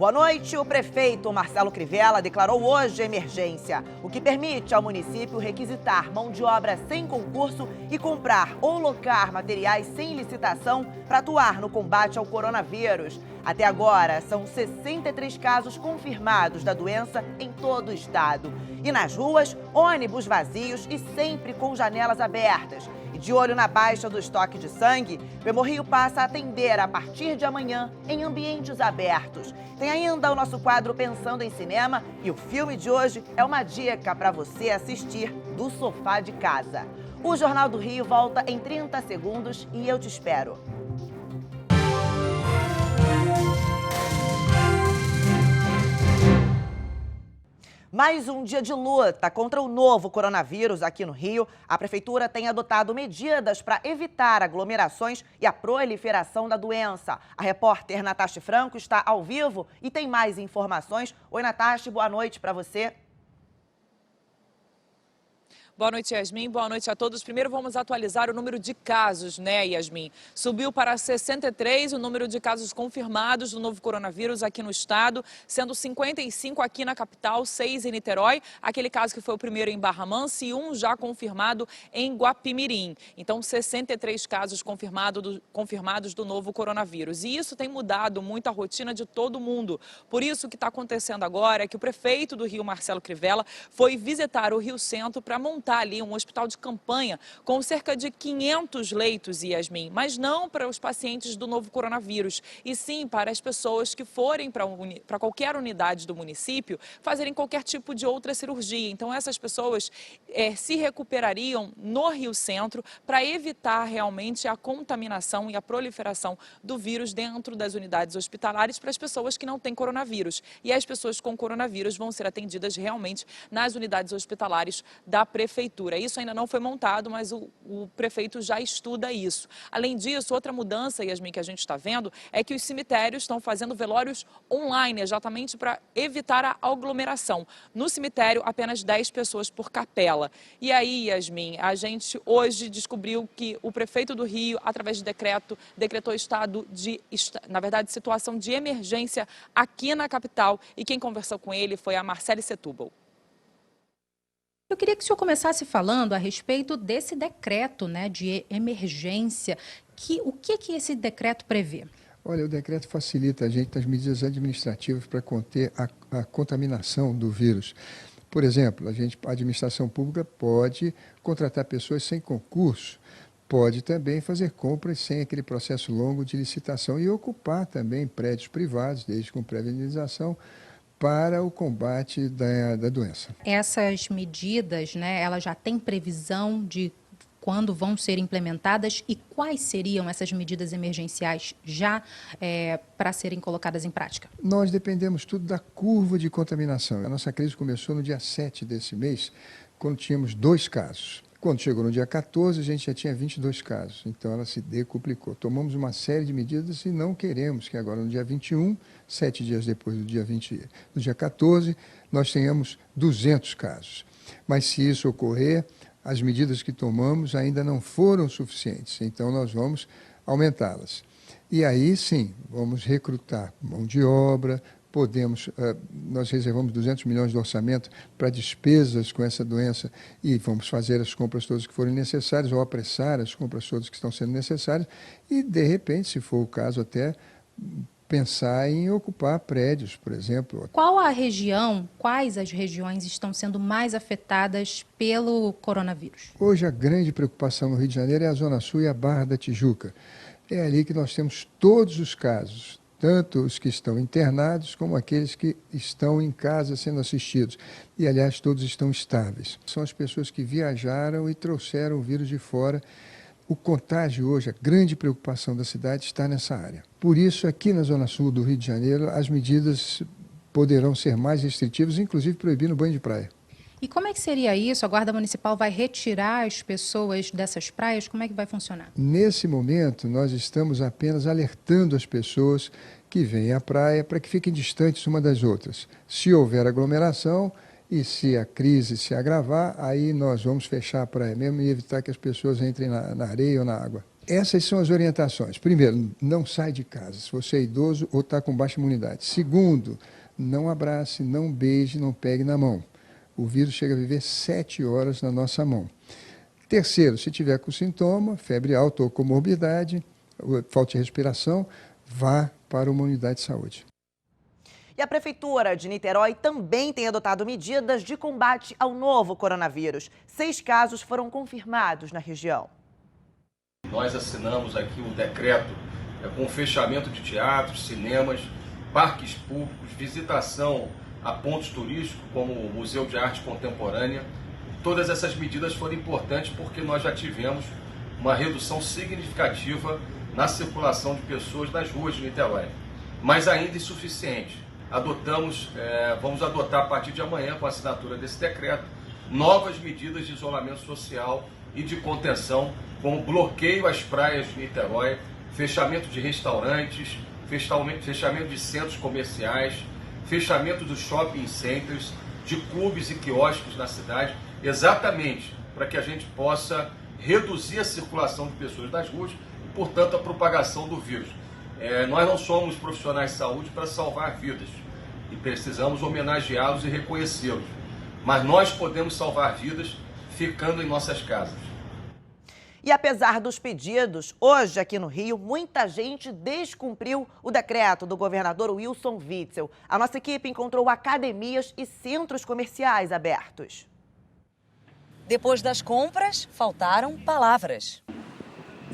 Boa noite. O prefeito Marcelo Crivella declarou hoje emergência, o que permite ao município requisitar mão de obra sem concurso e comprar ou locar materiais sem licitação para atuar no combate ao coronavírus. Até agora, são 63 casos confirmados da doença em todo o estado. E nas ruas, ônibus vazios e sempre com janelas abertas. E de olho na baixa do estoque de sangue, Prêmio passa a atender a partir de amanhã em ambientes abertos. Tem ainda o nosso quadro Pensando em Cinema e o filme de hoje é uma dica para você assistir do sofá de casa. O Jornal do Rio volta em 30 segundos e eu te espero. Mais um dia de luta contra o novo coronavírus aqui no Rio. A Prefeitura tem adotado medidas para evitar aglomerações e a proliferação da doença. A repórter Natasha Franco está ao vivo e tem mais informações. Oi, Natasha, boa noite para você. Boa noite, Yasmin. Boa noite a todos. Primeiro vamos atualizar o número de casos, né, Yasmin? Subiu para 63 o número de casos confirmados do novo coronavírus aqui no estado, sendo 55 aqui na capital, 6 em Niterói, aquele caso que foi o primeiro em Barra Mansa e 1 já confirmado em Guapimirim. Então, 63 casos confirmados do novo coronavírus. E isso tem mudado muito a rotina de todo mundo. Por isso, o que está acontecendo agora é que o prefeito do Rio, Marcelo Crivella, foi visitar o Rio Centro para montar ali um hospital de campanha com cerca de 500 leitos, Yasmin, mas não para os pacientes do novo coronavírus, e sim para as pessoas que forem para qualquer unidade do município fazerem qualquer tipo de outra cirurgia. Então essas pessoas se recuperariam no Rio Centro para evitar realmente a contaminação e a proliferação do vírus dentro das unidades hospitalares para as pessoas que não têm coronavírus. E as pessoas com coronavírus vão ser atendidas realmente nas unidades hospitalares da Prefeitura. Isso ainda não foi montado, mas o prefeito já estuda isso. Além disso, outra mudança, Yasmin, que a gente está vendo, é que os cemitérios estão fazendo velórios online, exatamente para evitar a aglomeração. No cemitério, apenas 10 pessoas por capela. E aí, Yasmin, a gente hoje descobriu que o prefeito do Rio, através de decreto, decretou situação de emergência aqui na capital. E quem conversou com ele foi a Marcele Setúbal. Eu queria que o senhor começasse falando a respeito desse decreto, né, de emergência. O que esse decreto prevê? Olha, o decreto facilita a gente nas medidas administrativas para conter a contaminação do vírus. Por exemplo, a administração pública pode contratar pessoas sem concurso, pode também fazer compras sem aquele processo longo de licitação e ocupar também prédios privados, desde com prévia indenização, para o combate da doença. Essas medidas, né, elas já têm previsão de quando vão ser implementadas e quais seriam essas medidas emergenciais já para serem colocadas em prática? Nós dependemos tudo da curva de contaminação. A nossa crise começou no dia 7 desse mês, quando tínhamos 2 casos. Quando chegou no dia 14, a gente já tinha 22 casos, então ela se decuplicou. Tomamos uma série de medidas e não queremos que agora, no dia 21, 7 dias depois do dia 14, nós tenhamos 200 casos. Mas se isso ocorrer, as medidas que tomamos ainda não foram suficientes, então nós vamos aumentá-las. E aí, sim, vamos recrutar mão de obra, nós reservamos 200 milhões de orçamento para despesas com essa doença e vamos fazer as compras todas que forem necessárias ou apressar as compras todas que estão sendo necessárias e, de repente, se for o caso, até pensar em ocupar prédios, por exemplo. Quais as regiões estão sendo mais afetadas pelo coronavírus? Hoje a grande preocupação no Rio de Janeiro é a Zona Sul e a Barra da Tijuca. É ali que nós temos todos os casos, tanto os que estão internados como aqueles que estão em casa sendo assistidos. E, aliás, todos estão estáveis. São as pessoas que viajaram e trouxeram o vírus de fora. O contágio hoje, a grande preocupação da cidade está nessa área. Por isso, aqui na Zona Sul do Rio de Janeiro, as medidas poderão ser mais restritivas, inclusive proibindo banho de praia. E como é que seria isso? A Guarda Municipal vai retirar as pessoas dessas praias? Como é que vai funcionar? Nesse momento, nós estamos apenas alertando as pessoas que vêm à praia para que fiquem distantes uma das outras. Se houver aglomeração e se a crise se agravar, aí nós vamos fechar a praia mesmo e evitar que as pessoas entrem na areia ou na água. Essas são as orientações. Primeiro, não sai de casa se você é idoso ou está com baixa imunidade. Segundo, não abrace, não beije, não pegue na mão. O vírus chega a viver 7 horas na nossa mão. Terceiro, se tiver com sintoma, febre alta ou comorbidade, falta de respiração, vá para uma unidade de saúde. E a Prefeitura de Niterói também tem adotado medidas de combate ao novo coronavírus. 6 casos foram confirmados na região. Nós assinamos aqui o decreto com o fechamento de teatros, cinemas, parques públicos, visitação a pontos turísticos como o Museu de Arte Contemporânea. Todas essas medidas foram importantes porque nós já tivemos uma redução significativa na circulação de pessoas nas ruas de Niterói, mas ainda insuficiente. Vamos adotar a partir de amanhã, com a assinatura desse decreto, novas medidas de isolamento social e de contenção, como bloqueio às praias de Niterói, fechamento de restaurantes, fechamento de centros comerciais, fechamento dos shopping centers, de clubes e quiosques na cidade, exatamente para que a gente possa reduzir a circulação de pessoas nas ruas e, portanto, a propagação do vírus. Nós não somos profissionais de saúde para salvar vidas e precisamos homenageá-los e reconhecê-los, mas nós podemos salvar vidas ficando em nossas casas. E apesar dos pedidos, hoje aqui no Rio, muita gente descumpriu o decreto do governador Wilson Witzel. A nossa equipe encontrou academias e centros comerciais abertos. Depois das compras, faltaram palavras.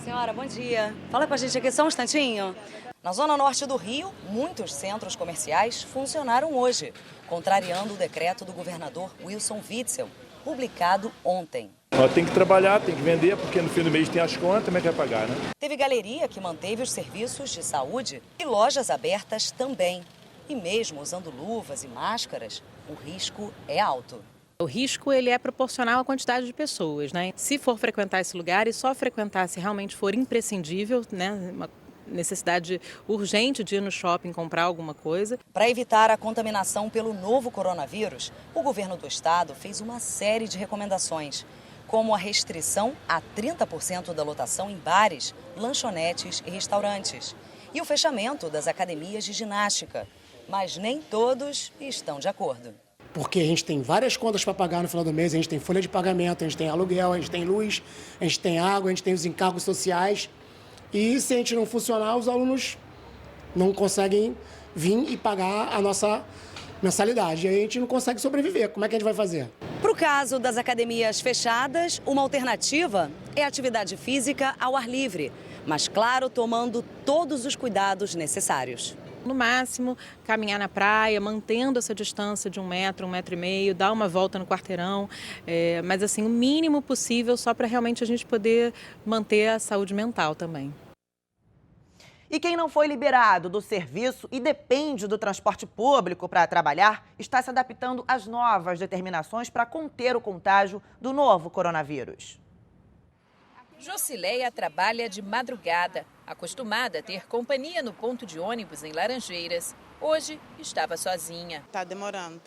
Senhora, bom dia. Fala com a gente aqui só um instantinho. Na zona norte do Rio, muitos centros comerciais funcionaram hoje, contrariando o decreto do governador Wilson Witzel, publicado ontem. Tem que trabalhar, tem que vender, porque no fim do mês tem as contas, como é que vai pagar, né? Teve galeria que manteve os serviços de saúde e lojas abertas também. E mesmo usando luvas e máscaras, o risco é alto. O risco ele é proporcional à quantidade de pessoas, né? Se for frequentar esse lugar e só frequentar se realmente for imprescindível, né? Uma necessidade urgente de ir no shopping comprar alguma coisa. Para evitar a contaminação pelo novo coronavírus, o governo do estado fez uma série de recomendações, como a restrição a 30% da lotação em bares, lanchonetes e restaurantes, e o fechamento das academias de ginástica. Mas nem todos estão de acordo. Porque a gente tem várias contas para pagar no final do mês, a gente tem folha de pagamento, a gente tem aluguel, a gente tem luz, a gente tem água, a gente tem os encargos sociais. E se a gente não funcionar, os alunos não conseguem vir e pagar a nossa mensalidade. E aí a gente não consegue sobreviver. Como é que a gente vai fazer? Para o caso das academias fechadas, uma alternativa é a atividade física ao ar livre, mas claro, tomando todos os cuidados necessários. No máximo, caminhar na praia, mantendo essa distância de 1 metro, 1,5 metro, dar uma volta no quarteirão, mas assim, o mínimo possível só para realmente a gente poder manter a saúde mental também. E quem não foi liberado do serviço e depende do transporte público para trabalhar, está se adaptando às novas determinações para conter o contágio do novo coronavírus. Josileia trabalha de madrugada. Acostumada a ter companhia no ponto de ônibus em Laranjeiras, hoje estava sozinha. Tá demorando,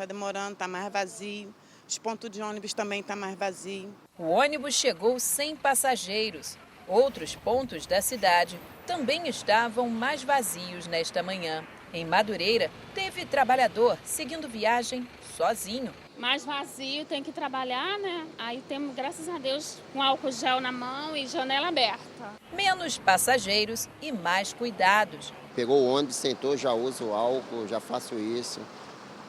tá mais vazio. Os pontos de ônibus também tá mais vazio. O ônibus chegou sem passageiros. Outros pontos da cidade também estavam mais vazios nesta manhã. Em Madureira, teve trabalhador seguindo viagem sozinho. Mais vazio, tem que trabalhar, né? Aí temos, graças a Deus, um álcool gel na mão e janela aberta. Menos passageiros e mais cuidados. Pegou o ônibus, sentou, já uso o álcool, já faço isso,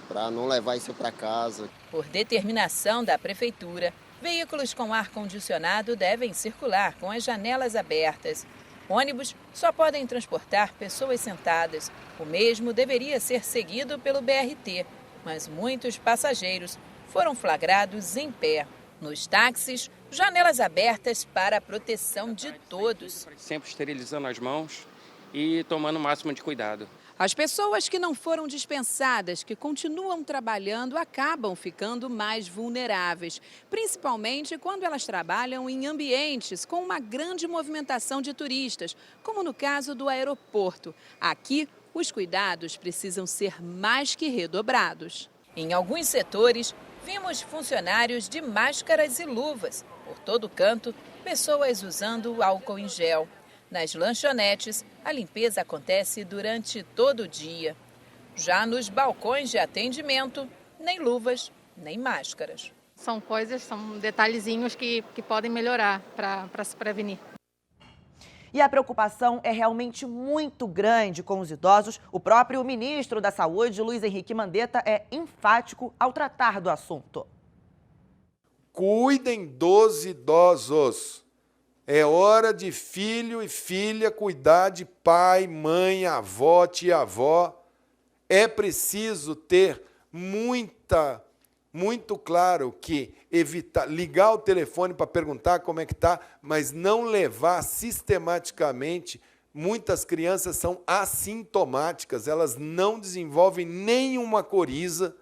para não levar isso para casa. Por determinação da prefeitura, veículos com ar-condicionado devem circular com as janelas abertas. Ônibus só podem transportar pessoas sentadas. O mesmo deveria ser seguido pelo BRT, mas muitos passageiros foram flagrados em pé. Nos táxis, janelas abertas para a proteção de todos. Sempre esterilizando as mãos e tomando o máximo de cuidado. As pessoas que não foram dispensadas, que continuam trabalhando, acabam ficando mais vulneráveis, principalmente quando elas trabalham em ambientes com uma grande movimentação de turistas, como no caso do aeroporto. Aqui, os cuidados precisam ser mais que redobrados. Em alguns setores, vimos funcionários de máscaras e luvas. Por todo canto, pessoas usando álcool em gel. Nas lanchonetes, a limpeza acontece durante todo o dia. Já nos balcões de atendimento, nem luvas, nem máscaras. São detalhezinhos que podem melhorar para se prevenir. E a preocupação é realmente muito grande com os idosos. O próprio ministro da Saúde, Luiz Henrique Mandetta, é enfático ao tratar do assunto. Cuidem dos idosos. É hora de filho e filha cuidar de pai, mãe, avó, tia-avó. É preciso ter muito claro que ligar o telefone para perguntar como é que está, mas não levar sistematicamente. Muitas crianças são assintomáticas, elas não desenvolvem nenhuma coriza,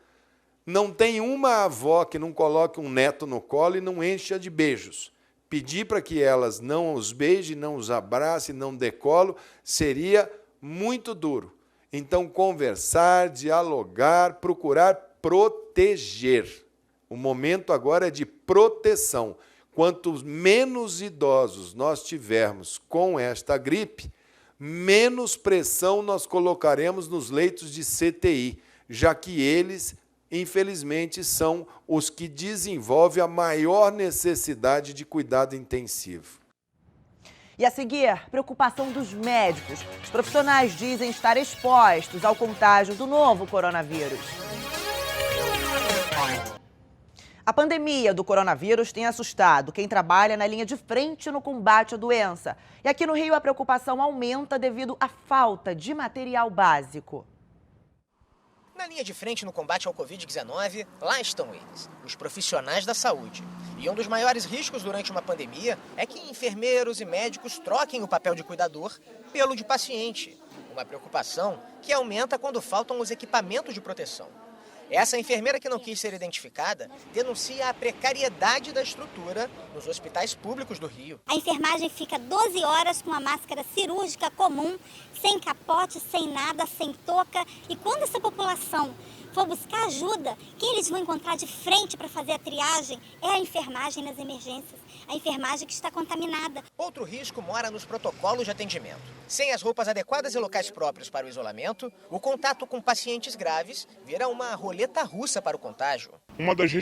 não tem uma avó que não coloque um neto no colo e não encha de beijos. Pedir para que elas não os beijem, não os abracem, não dê colo, seria muito duro. Então, conversar, dialogar, procurar proteger. O momento agora é de proteção. Quanto menos idosos nós tivermos com esta gripe, menos pressão nós colocaremos nos leitos de CTI, já que eles, infelizmente, são os que desenvolvem a maior necessidade de cuidado intensivo. E a seguir, preocupação dos médicos. Os profissionais dizem estar expostos ao contágio do novo coronavírus. A pandemia do coronavírus tem assustado quem trabalha na linha de frente no combate à doença. E aqui no Rio a preocupação aumenta devido à falta de material básico. Na linha de frente no combate ao Covid-19, lá estão eles, os profissionais da saúde. E um dos maiores riscos durante uma pandemia é que enfermeiros e médicos troquem o papel de cuidador pelo de paciente. Uma preocupação que aumenta quando faltam os equipamentos de proteção. Essa enfermeira que não quis ser identificada denuncia a precariedade da estrutura nos hospitais públicos do Rio. A enfermagem fica 12 horas com uma máscara cirúrgica comum, sem capote, sem nada, sem touca. E quando essa população for buscar ajuda, quem eles vão encontrar de frente para fazer a triagem é a enfermagem nas emergências, a enfermagem que está contaminada. Outro risco mora nos protocolos de atendimento. Sem as roupas adequadas e locais próprios para o isolamento, o contato com pacientes graves vira uma roleta russa para o contágio. Uma das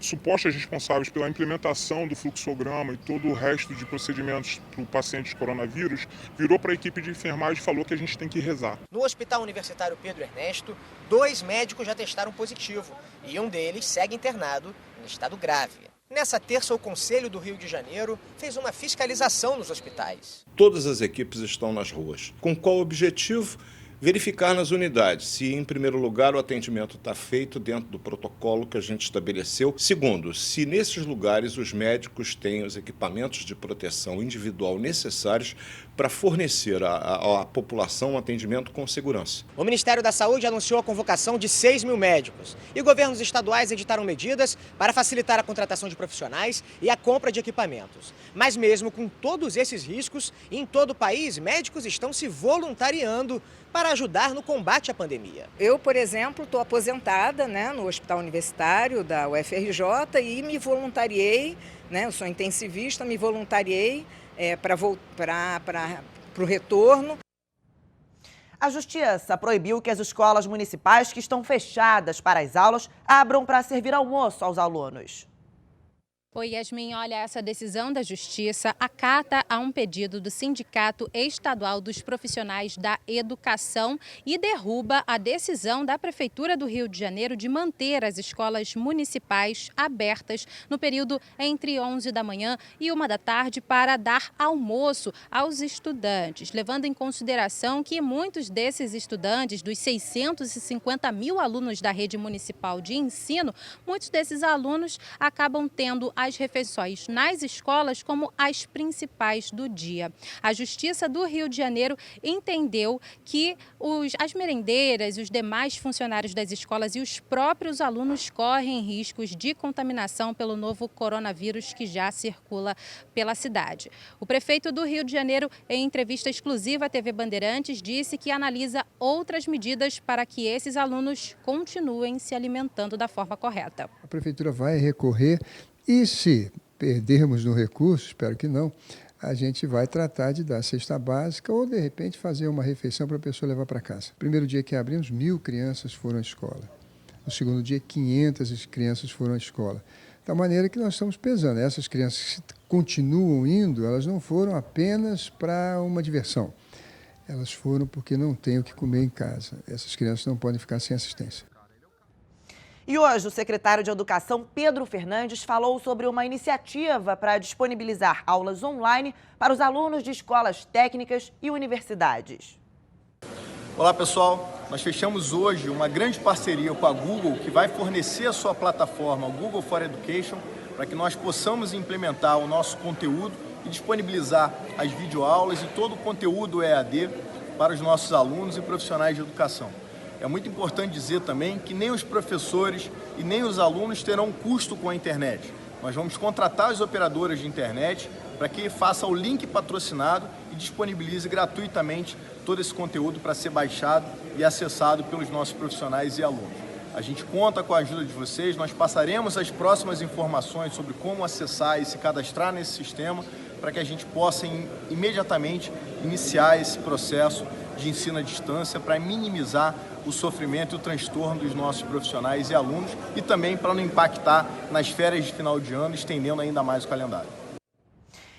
supostas responsáveis pela implementação do fluxograma e todo o resto de procedimentos para o paciente de coronavírus, virou para a equipe de enfermagem e falou que a gente tem que rezar. No Hospital Universitário Pedro Ernesto, 2 médicos já testaram positivo e um deles segue internado em estado grave. Nessa terça, o Conselho do Rio de Janeiro fez uma fiscalização nos hospitais. Todas as equipes estão nas ruas. Com qual objetivo? Verificar nas unidades se, em primeiro lugar, o atendimento está feito dentro do protocolo que a gente estabeleceu. Segundo, se nesses lugares os médicos têm os equipamentos de proteção individual necessários para fornecer à população um atendimento com segurança. O Ministério da Saúde anunciou a convocação de 6 mil médicos e governos estaduais editaram medidas para facilitar a contratação de profissionais e a compra de equipamentos. Mas mesmo com todos esses riscos, em todo o país, médicos estão se voluntariando para ajudar no combate à pandemia. Eu, por exemplo, estou aposentada, no Hospital Universitário da UFRJ e me voluntariei, eu sou intensivista, me voluntariei para o retorno. A Justiça proibiu que as escolas municipais que estão fechadas para as aulas abram para servir almoço aos alunos. Oi, Yasmin, olha, essa decisão da Justiça acata a um pedido do Sindicato Estadual dos Profissionais da Educação e derruba a decisão da Prefeitura do Rio de Janeiro de manter as escolas municipais abertas no período entre 11 da manhã e 1 da tarde para dar almoço aos estudantes, levando em consideração que muitos desses estudantes, dos 650 mil alunos da rede municipal de ensino, muitos desses alunos acabam tendo as refeições nas escolas como as principais do dia. A Justiça do Rio de Janeiro entendeu que as merendeiras, os demais funcionários das escolas e os próprios alunos correm riscos de contaminação pelo novo coronavírus que já circula pela cidade. O prefeito do Rio de Janeiro, em entrevista exclusiva à TV Bandeirantes, disse que analisa outras medidas para que esses alunos continuem se alimentando da forma correta. A prefeitura vai recorrer. E se perdermos no recurso, espero que não, a gente vai tratar de dar cesta básica ou, de repente, fazer uma refeição para a pessoa levar para casa. Primeiro dia que abrimos, 1.000 crianças foram à escola. No segundo dia, 500 crianças foram à escola. Da maneira que nós estamos pesando. Essas crianças que continuam indo, elas não foram apenas para uma diversão. Elas foram porque não têm o que comer em casa. Essas crianças não podem ficar sem assistência. E hoje, o secretário de Educação, Pedro Fernandes, falou sobre uma iniciativa para disponibilizar aulas online para os alunos de escolas técnicas e universidades. Olá, pessoal. Nós fechamos hoje uma grande parceria com a Google, que vai fornecer a sua plataforma, o Google for Education, para que nós possamos implementar o nosso conteúdo e disponibilizar as videoaulas e todo o conteúdo EAD para os nossos alunos e profissionais de educação. É muito importante dizer também que nem os professores e nem os alunos terão custo com a internet. Nós vamos contratar as operadoras de internet para que faça o link patrocinado e disponibilize gratuitamente todo esse conteúdo para ser baixado e acessado pelos nossos profissionais e alunos. A gente conta com a ajuda de vocês, nós passaremos as próximas informações sobre como acessar e se cadastrar nesse sistema para que a gente possa imediatamente iniciar esse processo de ensino à distância para minimizar o sofrimento e o transtorno dos nossos profissionais e alunos e também para não impactar nas férias de final de ano, estendendo ainda mais o calendário.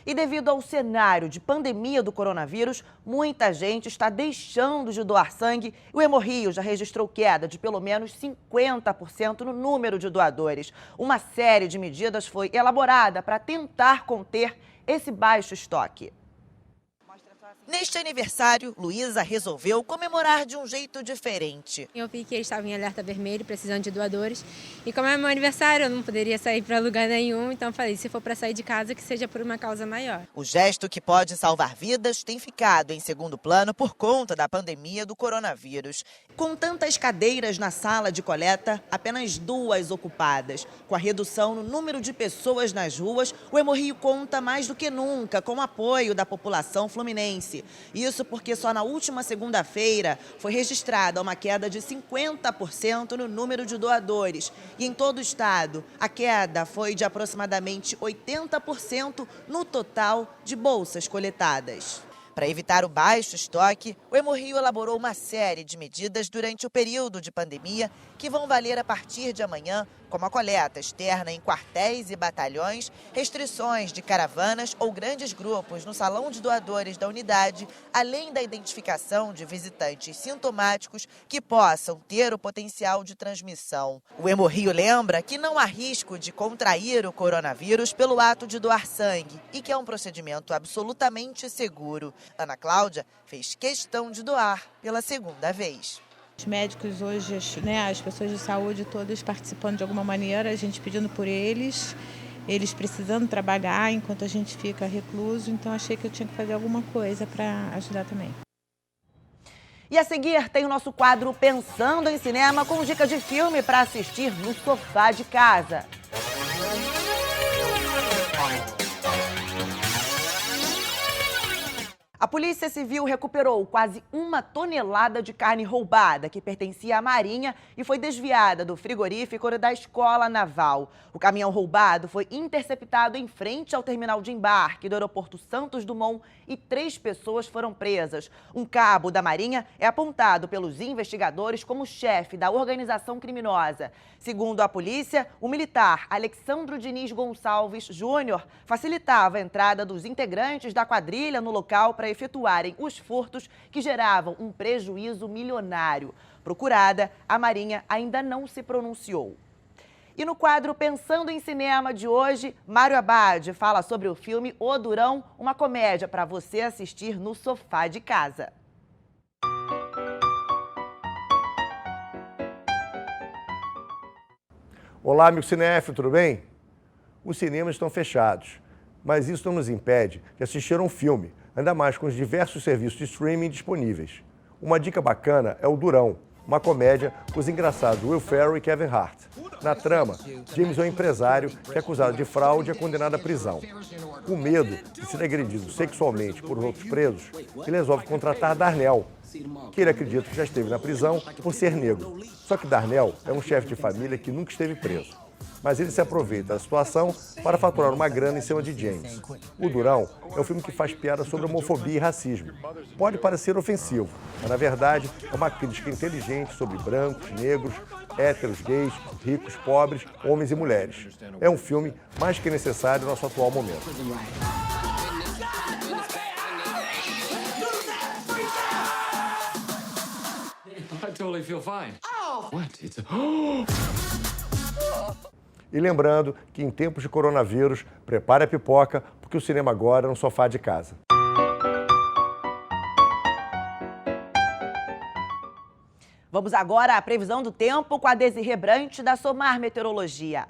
E devido ao cenário de pandemia do coronavírus, muita gente está deixando de doar sangue e o Hemorrio já registrou queda de pelo menos 50% no número de doadores. Uma série de medidas foi elaborada para tentar conter esse baixo estoque. Neste aniversário, Luísa resolveu comemorar de um jeito diferente. Eu vi que eles estavam em alerta vermelho, precisando de doadores. E como é meu aniversário, eu não poderia sair para lugar nenhum. Então eu falei, se for para sair de casa, que seja por uma causa maior. O gesto que pode salvar vidas tem ficado em segundo plano por conta da pandemia do coronavírus. Com tantas cadeiras na sala de coleta, apenas 2 ocupadas. Com a redução no número de pessoas nas ruas, o Hemorrio conta mais do que nunca com o apoio da população fluminense. Isso porque só na última segunda-feira foi registrada uma queda de 50% no número de doadores. E em todo o estado, a queda foi de aproximadamente 80% no total de bolsas coletadas. Para evitar o baixo estoque, o Hemorrio elaborou uma série de medidas durante o período de pandemia que vão valer a partir de amanhã, como a coleta externa em quartéis e batalhões, restrições de caravanas ou grandes grupos no salão de doadores da unidade, além da identificação de visitantes sintomáticos que possam ter o potencial de transmissão. O Hemorrio lembra que não há risco de contrair o coronavírus pelo ato de doar sangue e que é um procedimento absolutamente seguro. Ana Cláudia fez questão de doar pela segunda vez. Os médicos hoje, as pessoas de saúde todas participando de alguma maneira, a gente pedindo por eles precisando trabalhar enquanto a gente fica recluso, então achei que eu tinha que fazer alguma coisa para ajudar também. E a seguir tem o nosso quadro Pensando em Cinema com dica de filme para assistir no sofá de casa. A Polícia Civil recuperou quase 1 tonelada de carne roubada que pertencia à Marinha e foi desviada do frigorífico da Escola Naval. O caminhão roubado foi interceptado em frente ao terminal de embarque do aeroporto Santos Dumont e 3 pessoas foram presas. Um cabo da Marinha é apontado pelos investigadores como chefe da organização criminosa. Segundo a polícia, o militar Alexandro Diniz Gonçalves Júnior facilitava a entrada dos integrantes da quadrilha no local para efetuarem os furtos que geravam um prejuízo milionário. Procurada, a Marinha ainda não se pronunciou. E no quadro Pensando em Cinema de hoje, Mário Abad fala sobre o filme O Durão, uma comédia para você assistir no sofá de casa. Olá, amigo cinéfilo, tudo bem? Os cinemas estão fechados, mas isso não nos impede de assistir a um filme, ainda mais com os diversos serviços de streaming disponíveis. Uma dica bacana é O Durão, uma comédia com os engraçados Will Ferrell e Kevin Hart. Na trama, James é um empresário que é acusado de fraude e é condenado à prisão. Com medo de ser agredido sexualmente por outros presos, ele resolve contratar Darnell, que ele acredita que já esteve na prisão por ser negro. Só que Darnell é um chefe de família que nunca esteve preso. Mas ele se aproveita da situação para faturar uma grana em cima de James. O Durão é um filme que faz piada sobre homofobia e racismo. Pode parecer ofensivo, mas na verdade é uma crítica inteligente sobre brancos, negros, héteros, gays, ricos, pobres, homens e mulheres. É um filme mais que necessário no nosso atual momento. I totally feel fine. Oh! What? It's E lembrando que em tempos de coronavírus, prepare a pipoca, porque o cinema agora é no sofá de casa. Vamos agora à previsão do tempo com a Desirê Brant da Somar Meteorologia.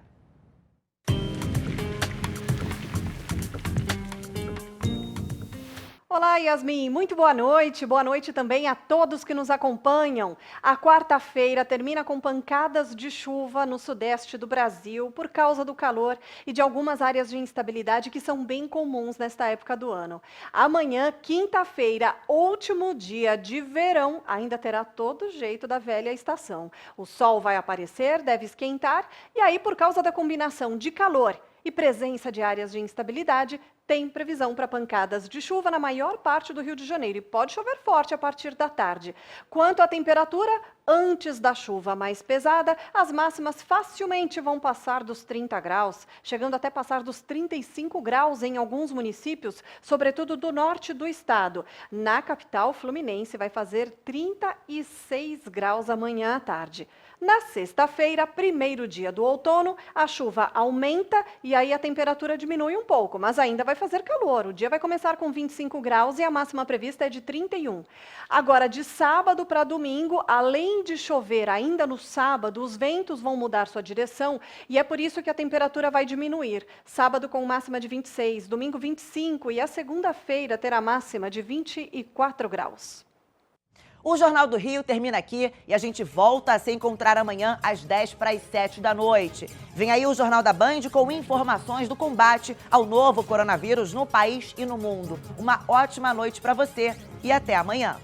Olá, Yasmin. Muito boa noite. Boa noite também a todos que nos acompanham. A quarta-feira termina com pancadas de chuva no sudeste do Brasil por causa do calor e de algumas áreas de instabilidade que são bem comuns nesta época do ano. Amanhã, quinta-feira, último dia de verão, ainda terá todo o jeito da velha estação. O sol vai aparecer, deve esquentar e aí, por causa da combinação de calor e presença de áreas de instabilidade, tem previsão para pancadas de chuva na maior parte do Rio de Janeiro e pode chover forte a partir da tarde. Quanto à temperatura, antes da chuva mais pesada, as máximas facilmente vão passar dos 30 graus, chegando até passar dos 35 graus em alguns municípios, sobretudo do norte do estado. Na capital fluminense vai fazer 36 graus amanhã à tarde. Na sexta-feira, primeiro dia do outono, a chuva aumenta e aí a temperatura diminui um pouco, mas ainda vai fazer calor. O dia vai começar com 25 graus e a máxima prevista é de 31. Agora, de sábado para domingo, além de chover ainda no sábado, os ventos vão mudar sua direção e é por isso que a temperatura vai diminuir. Sábado com máxima de 26, domingo 25 e a segunda-feira terá máxima de 24 graus. O Jornal do Rio termina aqui e a gente volta a se encontrar amanhã às 10:50 da noite. Vem aí o Jornal da Band com informações do combate ao novo coronavírus no país e no mundo. Uma ótima noite para você e até amanhã.